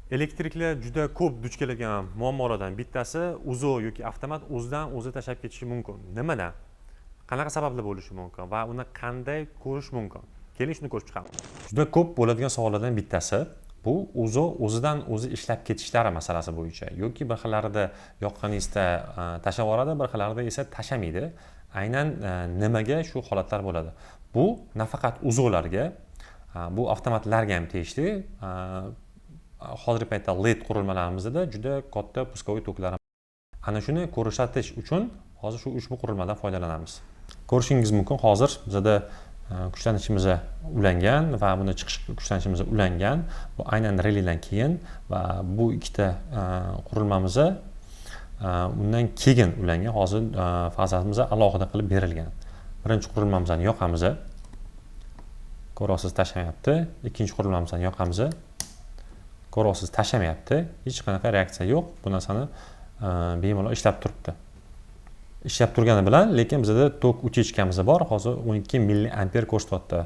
Elektriklar juda ko'p duch keladigan muammolardan bittasi uzo yoki avtomat o'zidan o'zi tashlab ketishi mumkin. Nimadan? Qanaqa sabablar bo'lishi mumkin va uni qanday ko'rish mumkin? Keling shuni ko'rib chiqamiz. Juda ko'p bo'ladigan savollardan bittasi bu uzo o'zidan o'zi ishlab ketishlari masalasi bo'yicha yoki bir xillarida yoqqaningizda tashlab yuboradi, bir xillarida esa tashlamaydi. Aynan nimaga shu holatlar bo'ladi? Bu nafaqat uzolarga, bu avtomatlarga ham tegishli. Hozirgi paytda LED qurilmalarimizda juda katta puskoviy toklar. Ana shuni ko'rsatish uchun hozir ushbu qurilmadan foydalanamiz. Ko'rishingiz mumkin, hozir bizda kuchlanishimiz ulangan va buni chiqish kuchlanishimiz ulangan. Bu aynan relaydan keyin va bu ikkita qurilmamiz undan keyin ulangan. Hozir fazamiz alohida qilib berilgan. Birinchi qurilmamizni yoqamiz. Ko'rasiz, tashlamayapti. Ikkinchi qurilmamizni yoqamiz. Ko'rasiz, tashlamayapti. Hech qanaqa reaksiya yo'q. Bu narsani bemalol ishlab turibdi. Ishlab turgani bilan, lekin bizda tok uchechkamiz bor. Hozir 12 milliamper ko'rsatyapti.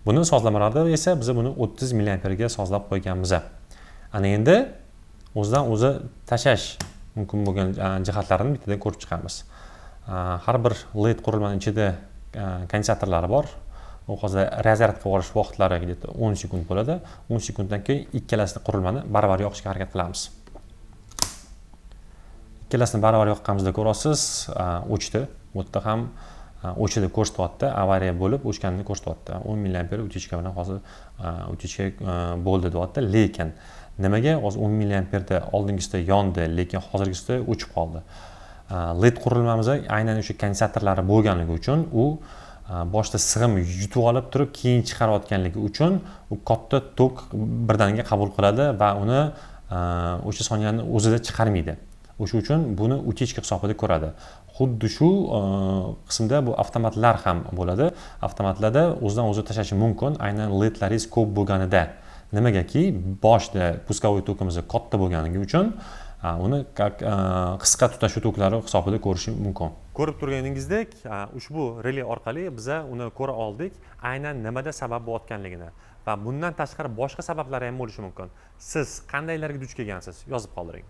Buni sozlamalarda esa biz buni 30 milliamperga sozlab qo'yganmiz. Ana endi o'zidan o'zi tashlash mumkin bo'lgan jihatlarini bittadan ko'rib chiqamiz. Har bir LED qurilmaning ichida kondensatorlari bor. U hozir razryadga olish vaqtlari 10 sekund bo'ladi. 10 sekunddan keyin ikkalasini qurilmani baravar yoqishga harakat qilamiz. Ikkalasini baravar yoqqanimizda ko'rasiz, o'chdi. Bu yerda ham o'chidi ko'rsatyapti, avariya bo'lib o'chganini ko'rsatyapti. 10 milliamper o'chishga bilan hozir o'chishga bo'ldi deyapti. Lekin nimaga hozir 10 milliamperda oldingisida yondi, lekin hozirgisida o'chib qoldi? LED qurilmamiz aynan o'sha kondensatorlari bo'lganligi uchun u boshda sig'im yutib olib turib keyin chiqarayotganligi uchun u katta tok birdaniga qabul qiladi va uni o'sha soniyani o'zida chiqarmaydi. O'sha uchun buni utechka hisobida ko'radi. Xuddi shu qismda bu avtomatlar ham bo'ladi. Avtomatlarda o'zidan o'zi tashlashi mumkin, aynan ledlaringiz ko'p bo'lganida. Nimagaki boshda puskoviy tokimiz katta bo'lganligi uchun uni qisqa tutashuv toklari hisobida ko'rish mumkin. Ko'rib turganingizdek, ushbu relay orqali biz uni ko'ra oldik, aynan nimada sabab bo'layotganligini va bundan tashqari boshqa sabablari ham bo'lishi mumkin. Siz qandaylarga duch kelgansiz? Yozib qoldiring.